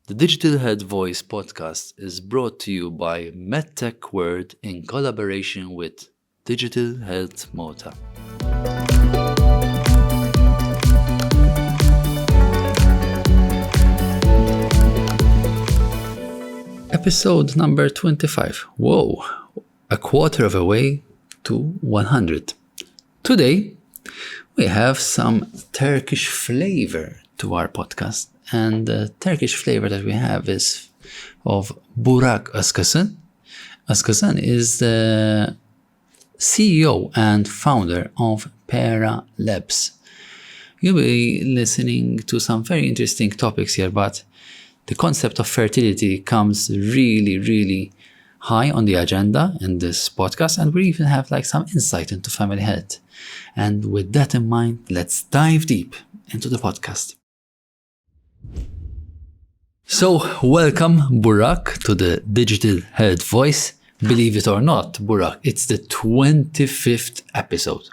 The Digital Health Voice podcast is brought to you by MedTech �W𝐝 in collaboration with Digital Health Malta. Episode number 25. Whoa, a quarter of a way to 100. Today, we have some Turkish flavor to our podcast. And the Turkish flavor that we have is of Burak Özkösem. Özkösem is the CEO and founder of Pera Labs. You'll be listening to some very interesting topics here, but the concept of fertility comes really high on the agenda in this podcast, and we even have some insight into family health. And with that in mind, let's dive deep into the podcast. So, welcome Burak to the Digital Health Voice. Believe it or not, Burak, it's the 25th episode.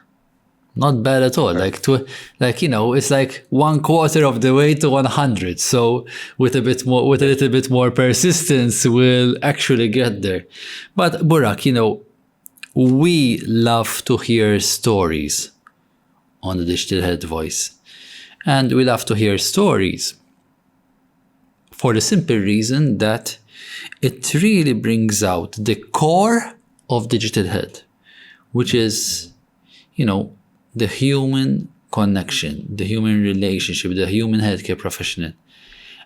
Not bad at all. It's like one quarter of the way to 100. So with a little bit more persistence, we'll actually get there. But Burak, we love to hear stories on the Digital Health Voice. And we love to hear stories for the simple reason that it really brings out the core of digital health, which is, the human connection, the human relationship, the human healthcare professional.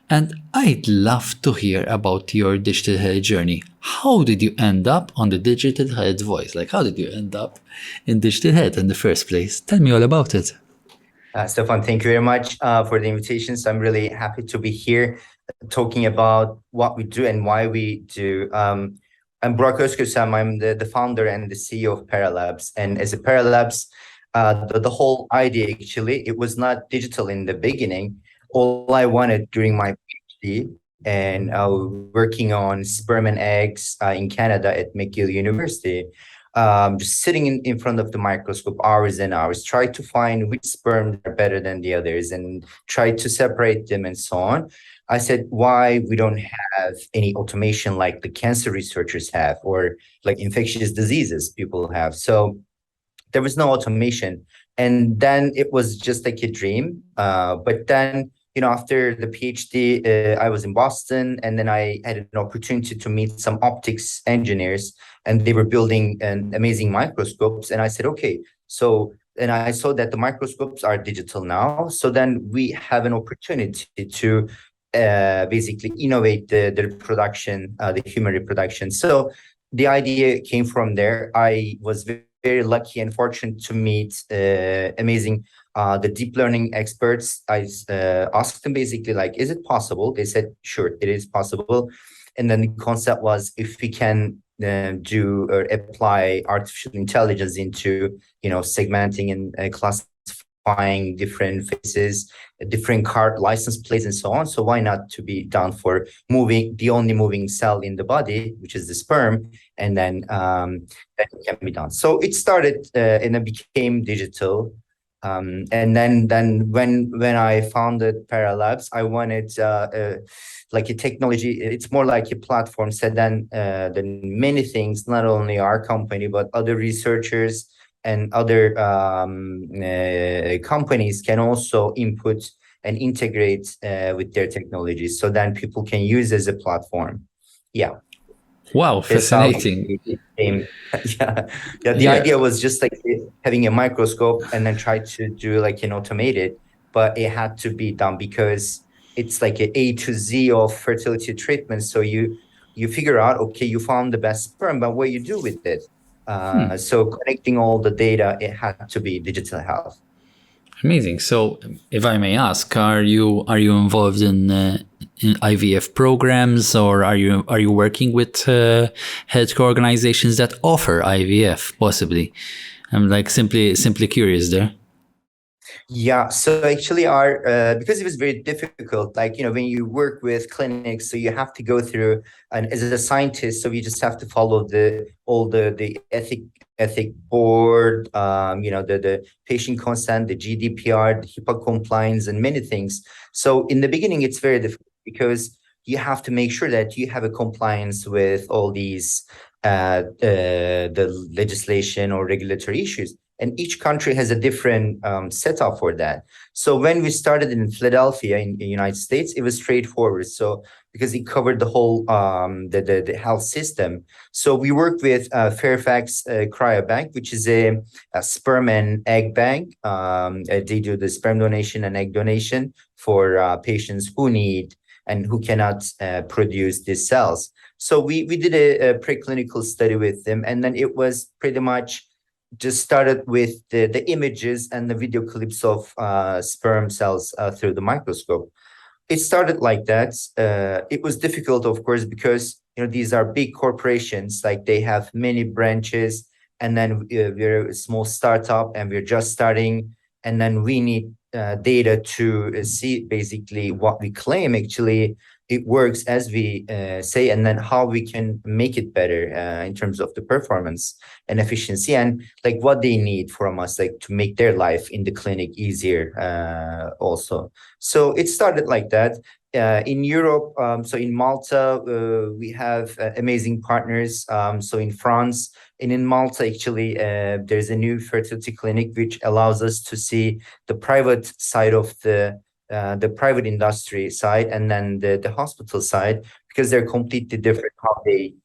And I'd love to hear about your digital health journey. How did you end up on the Digital Health Voice? How did you end up in digital health in the first place? Tell me all about it. Stefan, thank you very much for the invitation. So I'm really happy to be here talking about what we do and why we do. I'm Burak Özkösem. I'm the founder and the CEO of Pera Labs. And as a Pera Labs, the whole idea, actually, it was not digital in the beginning. All I wanted during my PhD and working on sperm and eggs in Canada at McGill University, just sitting in front of the microscope hours and hours, try to find which sperm are better than the others and try to separate them and so on. I said, why we don't have any automation like the cancer researchers have or like infectious diseases people have. So there was no automation. And then it was just like a dream. But then, after the PhD, I was in Boston, and then I had an opportunity to meet some optics engineers, and they were building amazing microscopes. And I said, okay, and I saw that the microscopes are digital now. So then we have an opportunity to basically innovate the reproduction, the human reproduction. So the idea came from there. I was very lucky and fortunate to meet amazing the deep learning experts. I asked them basically is it possible? They said, sure, it is possible. And then the concept was if we can do or apply artificial intelligence into, segmenting and classifying different faces, different car license plates and so on. So why not to be done for the only moving cell in the body, which is the sperm, and then that can be done. So it started and it became digital. And then when I founded Pera Labs, I wanted a technology. It's more like a platform. So then many things, not only our company but other researchers and other companies can also input and integrate with their technologies. So then people can use as a platform. Yeah. Wow, fascinating. The idea was just having a microscope and then try to do an automated, but it had to be done because it's like an A to Z of fertility treatment. So you figure out, okay, you found the best sperm, but what you do with it? So connecting all the data, it had to be digital health. Amazing. So, if I may ask, are you involved in IVF programs, or are you working with healthcare organizations that offer IVF? Possibly, I'm simply curious there. Yeah, so actually because it was very difficult, when you work with clinics, so you have to go through, and as a scientist, so you just have to follow all the ethic board, the patient consent, the GDPR, the HIPAA compliance, and many things. So in the beginning, it's very difficult because you have to make sure that you have a compliance with all these the legislation or regulatory issues. And each country has a different setup for that. So when we started in Philadelphia in the United States, it was straightforward. So because it covered the whole the health system. So we worked with Fairfax Cryobank, which is a sperm and egg bank. They do the sperm donation and egg donation for patients who need and who cannot produce these cells. So we did a preclinical study with them, and then it was pretty much just started with the images and the video clips of sperm cells through the microscope. It started like that. It was difficult, of course, because these are big corporations, like they have many branches, and then we're a small startup and we're just starting, and then we need data to see basically what we claim actually it works as we say, and then how we can make it better in terms of the performance and efficiency, and like what they need from us, like to make their life in the clinic easier also. So it started like that. In Europe, so in Malta, we have amazing partners. So in France and in Malta, actually, there's a new fertility clinic which allows us to see the private side of the private industry side and then the hospital side, because they're completely different how they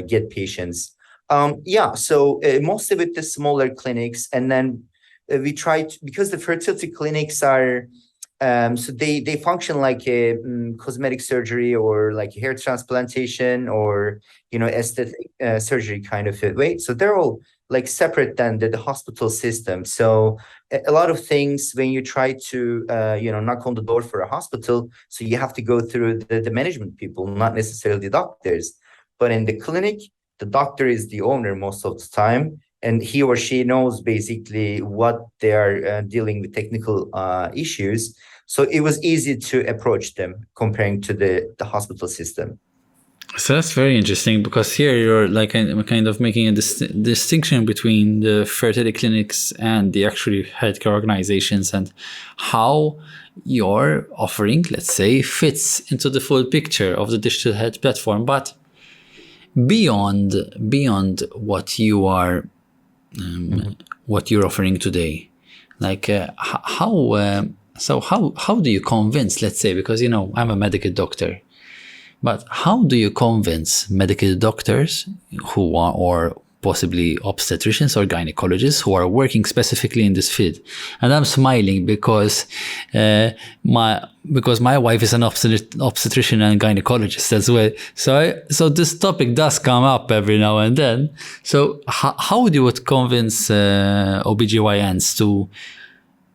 get patients. So mostly with the smaller clinics, and then we try to, because the fertility clinics are so they function like a cosmetic surgery or like hair transplantation or aesthetic surgery kind of a way. So they're all like separate than the hospital system. So a lot of things when you try to knock on the door for a hospital, so you have to go through the management people, not necessarily doctors. But in the clinic, the doctor is the owner most of the time, and he or she knows basically what they are dealing with technical issues. So it was easy to approach them comparing to the hospital system. So that's very interesting, because here you're like kind of making a distinction between the fertility clinics and the actual healthcare organizations, and how your offering, let's say, fits into the full picture of the digital health platform. But beyond what you are what you're offering today, like how do you convince, let's say, because I'm a medical doctor, but how do you convince medical doctors who are, or possibly obstetricians or gynecologists who are working specifically in this field? And I'm smiling because my wife is an obstetrician and gynecologist as well. So this topic does come up every now and then. So how do you convince OBGYNs to,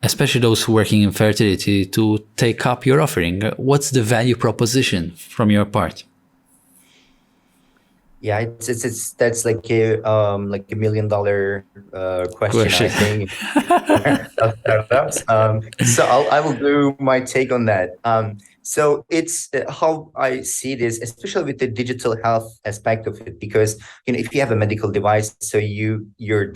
especially those working in fertility, to take up your offering? What's the value proposition from your part? Yeah, that's like a $1 million question. I think. So I will do my take on that. So it's how I see this, especially with the digital health aspect of it, because if you have a medical device, so your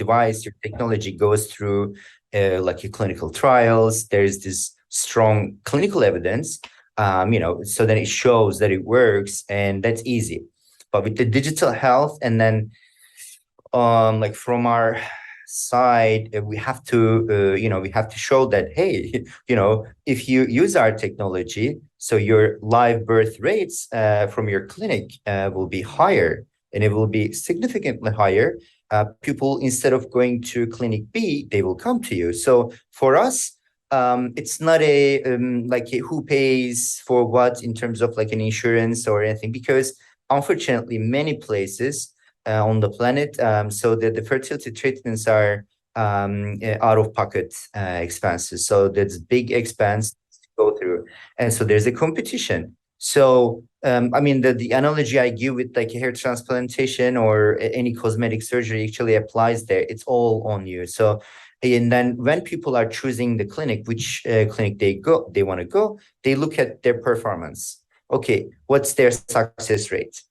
technology goes through like your clinical trials. There's this strong clinical evidence, so that it shows that it works, and that's easy. But with the digital health, and then like from our side, we have to show that, hey, if you use our technology, so your live birth rates from your clinic will be higher, and it will be significantly higher. People, instead of going to clinic B, they will come to you. So for us, it's not a who pays for what in terms of like an insurance or anything, because unfortunately many places on the planet, so the fertility treatments are out of pocket expenses. So that's big expense to go through, and so there's a competition. So the analogy I give with like hair transplantation or any cosmetic surgery actually applies there. It's all on you. So, and then when people are choosing the clinic, which clinic they want to go, they look at their performance. Okay, what's their success rate?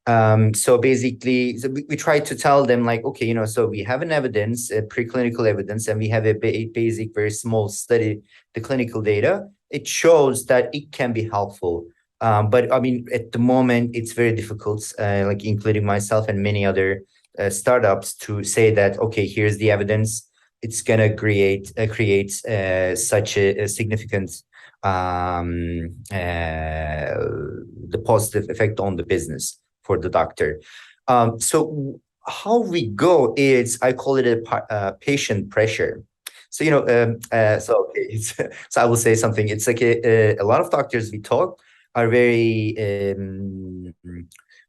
So basically, we try to tell them like, okay, so we have an evidence, preclinical evidence, and we have a basic, very small study, the clinical data. It shows that it can be helpful. But I mean, at the moment, it's very difficult, like including myself and many other startups, to say that, okay, here's the evidence. It's gonna create such a significant the positive effect on the business for the doctor. So how we go is, I call it a patient pressure. So okay, so I will say something. It's like a lot of doctors we talk are very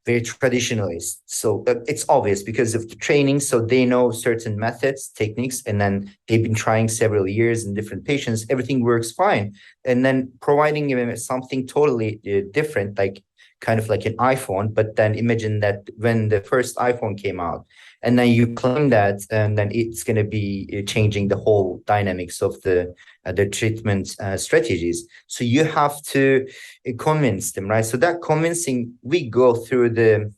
traditionalist. So it's obvious because of the training. So they know certain methods, techniques, and then they've been trying several years in different patients. Everything works fine. And then providing them something totally different, like kind of like an iPhone, but then imagine that when the first iPhone came out, and then you claim that, and then it's going to be changing the whole dynamics of the treatment strategies. So you have to convince them, right? So that convincing, we go through the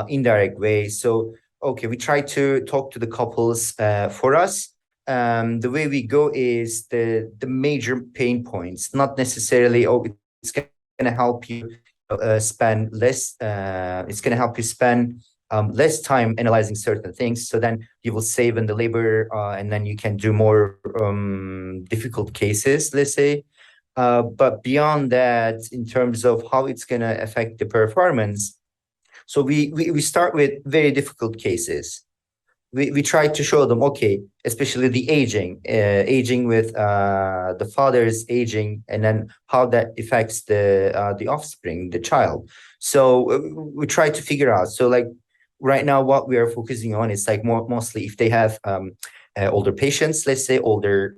indirect way. So, okay, we try to talk to the couples. For us, the way we go is the major pain points, not necessarily, oh, it's going to help you spend less. It's going to help you spend less time analyzing certain things. So then you will save in the labor, and then you can do more difficult cases, let's say. But beyond that, in terms of how it's going to affect the performance, so we start with very difficult cases. We try to show them, okay, especially the aging with the father's aging, and then how that affects the offspring, the child. So we try to figure out. So like right now, what we are focusing on is like mostly if they have older patients, let's say older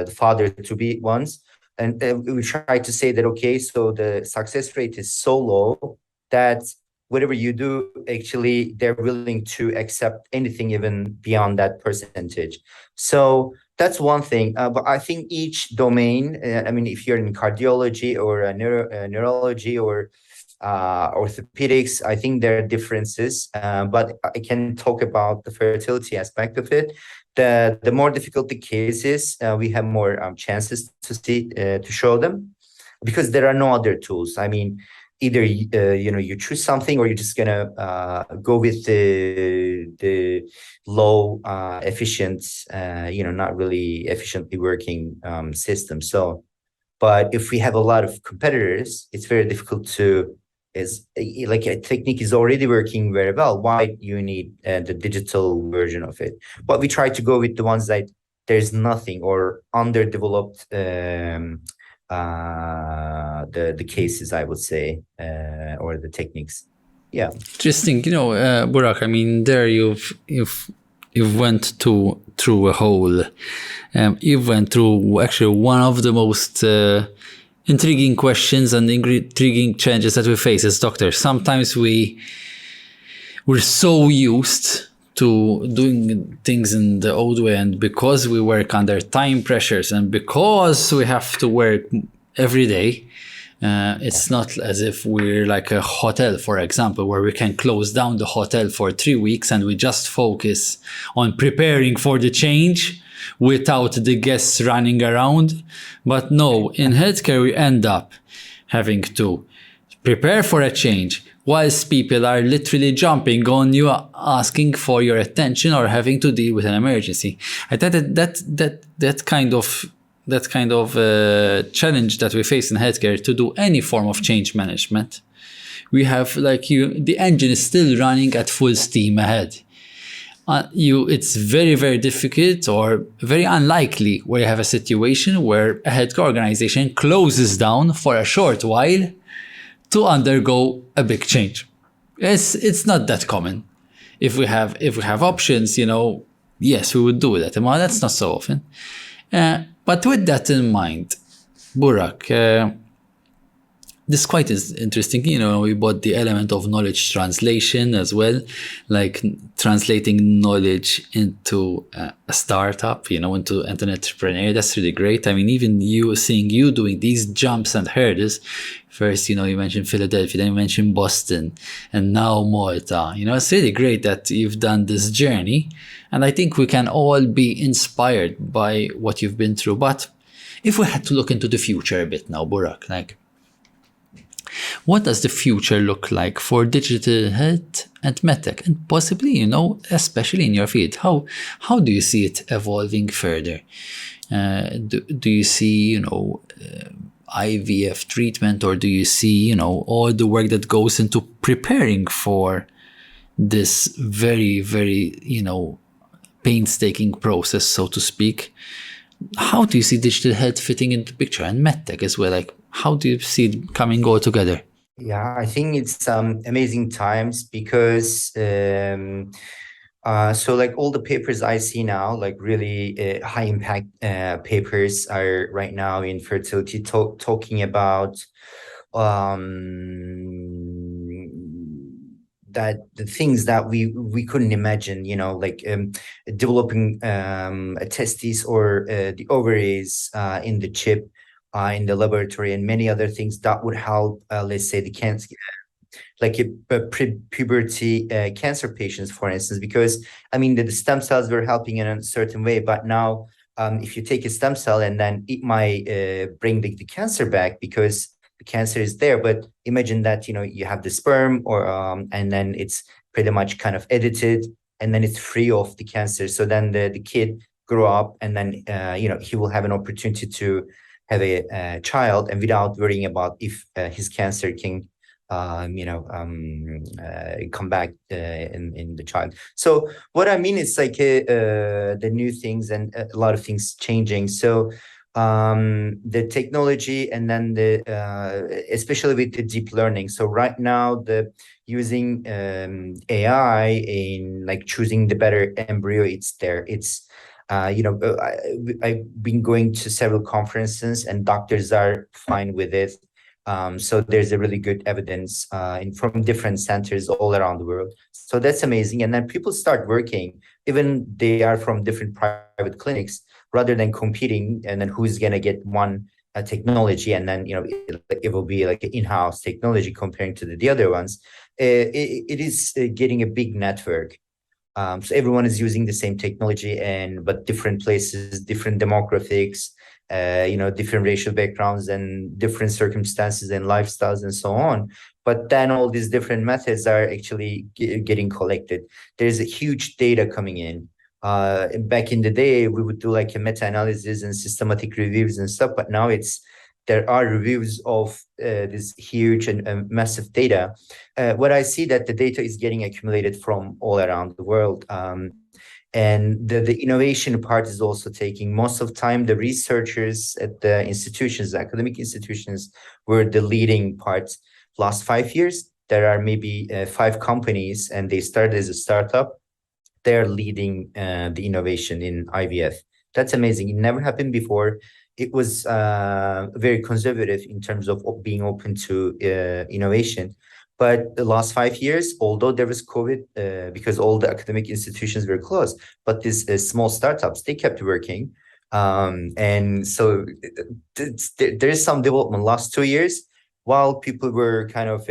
the father-to-be ones, and we try to say that, okay, so the success rate is so low that whatever you do, actually, they're willing to accept anything even beyond that percentage. So that's one thing. But I think each domain, I mean, if you're in cardiology or neurology or orthopedics, I think there are differences. But I can talk about the fertility aspect of it. The more difficult the cases, we have more chances to see to show them, because there are no other tools. I mean, either you choose something, or you're just gonna go with the low efficient, not really efficiently working system. So, but if we have a lot of competitors, it's very difficult to, is like a technique is already working very well. Why you need the digital version of it? But we try to go with the ones that there's nothing or underdeveloped. The cases, I would say, or the techniques. Yeah. Interesting. Burak, I mean, there you've went through a whole, you've went through actually one of the most intriguing questions and intriguing challenges that we face as doctors. Sometimes we're so used to doing things in the old way, and because we work under time pressures and because we have to work every day, it's not as if we're like a hotel, for example, where we can close down the hotel for 3 weeks and we just focus on preparing for the change without the guests running around. But no, in healthcare we end up having to prepare for a change whilst people are literally jumping on you, asking for your attention or having to deal with an emergency. I think that kind of challenge that we face in healthcare to do any form of change management, we have the engine is still running at full steam ahead. It's very, very difficult or very unlikely where you have a situation where a healthcare organization closes down for a short while to undergo a big change. It's not that common. If we have options, yes, we would do that. Well, that's not so often. But with that in mind, Burak, this quite is interesting. We bought the element of knowledge translation as well, like translating knowledge into a startup, into an entrepreneur. That's really great. I mean, even seeing you doing these jumps and hurdles. First, you mentioned Philadelphia, then you mentioned Boston, and now Malta. It's really great that you've done this journey. And I think we can all be inspired by what you've been through. But if we had to look into the future a bit now, Burak, what does the future look like for digital health and MedTech? And possibly, especially in your field, how do you see it evolving further? Do you see, IVF treatment, or do you see, all the work that goes into preparing for this very, very, painstaking process, so to speak? How do you see digital health fitting into the picture, and MedTech as well? How do you see it coming all together? Yeah, I think it's amazing times because so all the papers I see now, really high impact papers are right now in fertility talking about that the things that we couldn't imagine, developing testes or the ovaries in the chip in the laboratory, and many other things that would help, let's say, the cancer, puberty cancer patients, for instance, because the stem cells were helping in a certain way, but now if you take a stem cell and then it might bring the cancer back because the cancer is there. But imagine that you have the sperm, or and then it's pretty much kind of edited, and then it's free of the cancer. So then the kid grow up, and then he will have an opportunity to have a child, and without worrying about if his cancer can come back in the child. So what I mean is the new things and a lot of things changing. So the technology, and then especially with the deep learning. So right now the using AI in choosing the better embryo, it's there. It's I've been going to several conferences, and doctors are fine with it. So there's a really good evidence from different centers all around the world. So that's amazing. And then people start working, even they are from different private clinics, rather than competing, and then who's going to get one technology, and then it will be like an in-house technology comparing to the other ones. It is getting a big network. So everyone is using the same technology, but different places, different demographics, different racial backgrounds and different circumstances and lifestyles and so on. But then all these different methods are actually getting collected. There's a huge data coming in. Back in the day, we would do a meta-analysis and systematic reviews and stuff, but now there are reviews of this huge and massive data. What I see that the data is getting accumulated from all around the world. And the innovation part is also taking most of the time. The researchers at the institutions, the academic institutions, were the leading parts. Last 5 years, there are maybe 5 companies, and they started as a startup. They're leading the innovation in IVF. That's amazing. It never happened before. It was very conservative in terms of being open to innovation. But the last 5 years, although there was COVID, because all the academic institutions were closed, but these small startups, they kept working. And so there is some development last 2 years, while people were kind of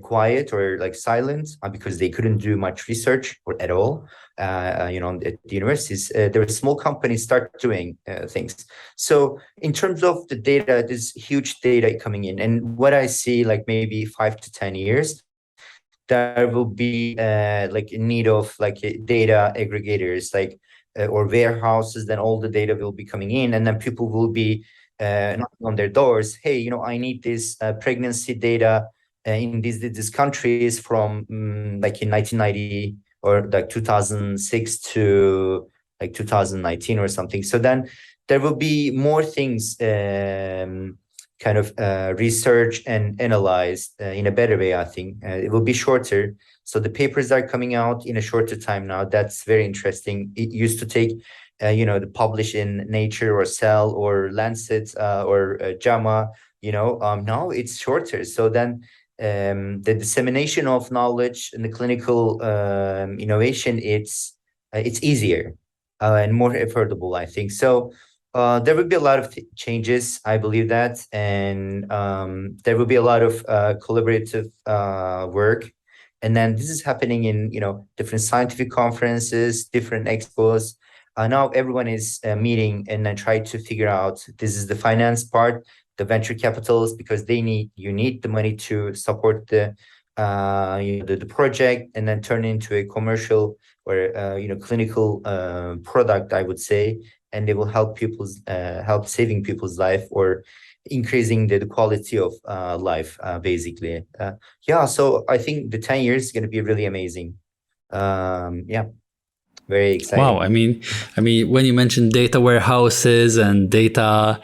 quiet or silent because they couldn't do much research or at all. At the universities, there were small companies start doing things. So in terms of the data, there's huge data coming in, and what I see, maybe 5 to 10 years, there will be in need of data aggregators, or warehouses. Then all the data will be coming in, and then people will be knocking on their doors. Hey, I need this pregnancy data in these countries from in 1990 or 2006 to 2019 or something. So then there will be more things researched and analyzed in a better way, I think. It will be shorter. So the papers are coming out in a shorter time now. That's very interesting. It used to take, to publish in Nature or Cell or Lancet or JAMA, now it's shorter. So then the dissemination of knowledge and the clinical innovation, it's easier and more affordable, I think. So there will be a lot of changes, I believe that, and there will be a lot of collaborative work. And then this is happening in different scientific conferences, different expos. Now everyone is meeting and then try to figure out, this is the finance part, the venture capitals, because you need the money to support the project and then turn into a commercial or clinical product, I would say, and they will help saving people's life or increasing the quality of life, basically. So I think the 10 years is going to be really amazing. Very exciting. Wow, I mean, when you mentioned data warehouses and data,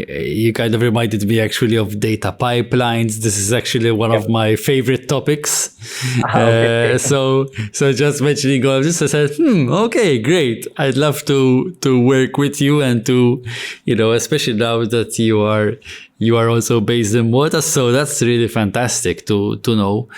you kind of reminded me actually of data pipelines. This is actually one of my favorite topics. Okay. So just mentioning all of this, I said, okay, great. I'd love to work with you and to, especially now that you are also based in Malta. So that's really fantastic to know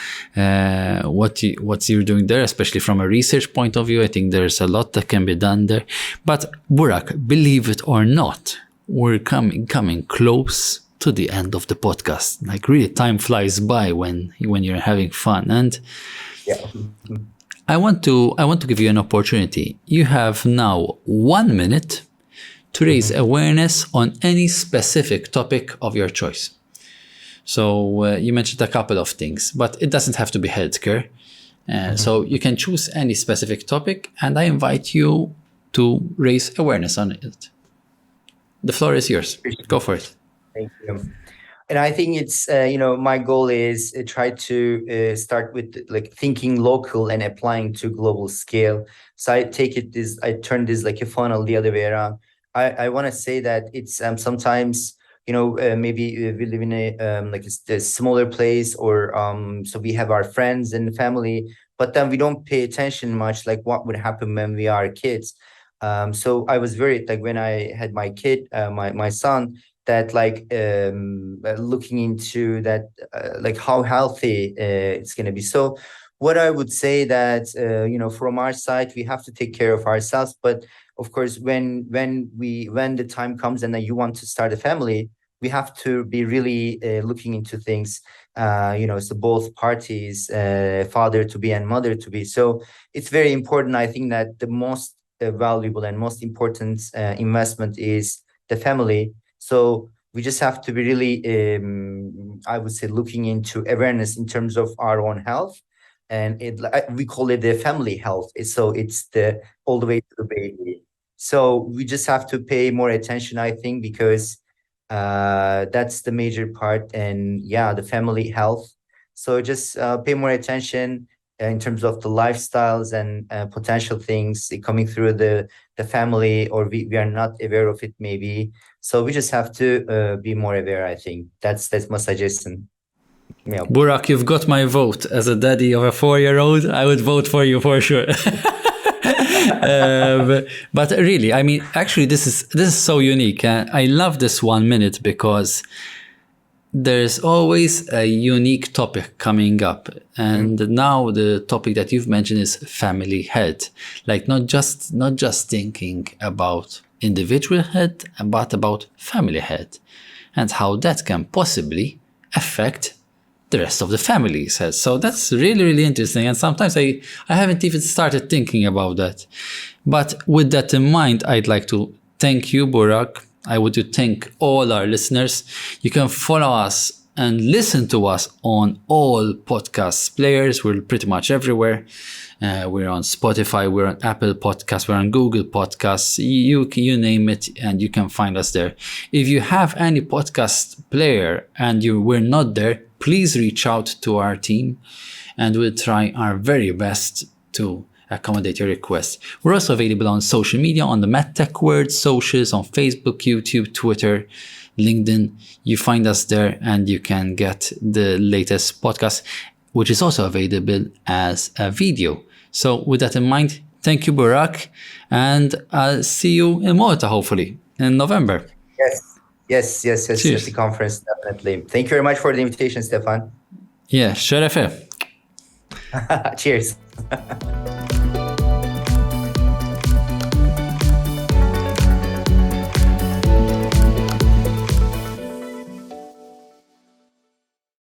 what you're doing there, especially from a research point of view. I think there's a lot that can be done there. But Burak, believe it or not, we're coming close to the end of the podcast. Like, really, time flies by when you're having fun. And I want to give you an opportunity. You have now 1 minute to raise awareness on any specific topic of your choice. So you mentioned a couple of things, but it doesn't have to be healthcare. So you can choose any specific topic, and I invite you to raise awareness on it. The floor is yours. Go for it. Thank you. And I think it's, my goal is try to start with like thinking local and applying to global scale. So I turn this like a funnel the other way around. I want to say that it's sometimes, maybe we live in a smaller place, or so we have our friends and family, but then we don't pay attention much, like what would happen when we are kids. So I was very, like, when I had my kid, my son, that looking into that, like how healthy it's going to be. So what I would say that, from our side, we have to take care of ourselves. But of course, when the time comes and then you want to start a family, we have to be really looking into things, so both parties, father to be and mother to be. So it's very important. I think that the most valuable and most important investment is the family. So we just have to be really, I would say, looking into awareness in terms of our own health, and we call it the family health. So it's all the way to the baby. So we just have to pay more attention, I think, because that's the major part, and the family health. So just pay more attention in terms of the lifestyles and potential things coming through the family, or we are not aware of it maybe. So we just have to be more aware, I think. That's my suggestion. Yeah. Burak, you've got my vote. As a daddy of a 4-year-old, I would vote for you for sure. But really, I mean, actually, this is so unique. I love this 1 minute because there's always a unique topic coming up. And now the topic that you've mentioned is family health. Like not just thinking about individual health, but about family health and how that can possibly affect the rest of the family's health. So that's really, really interesting. And sometimes I haven't even started thinking about that. But with that in mind, I'd like to thank you, Burak. I would thank all our listeners. You can follow us and listen to us on all podcast players. We're pretty much everywhere. We're on Spotify, we're on Apple Podcasts, we're on Google Podcasts, you name it, and you can find us there. If you have any podcast player and we're not there, please reach out to our team and we'll try our very best to accommodate your request. We're also available on social media, on the MedTech World socials, on Facebook, YouTube, Twitter, LinkedIn. You find us there and you can get the latest podcast, which is also available as a video. So with that in mind, thank you, Burak, and I'll see you in Malta, hopefully, in November. Yes. Yes, at Cheers. the conference, definitely. Thank you very much for the invitation, Stefan. Yeah, شرفه. Cheers.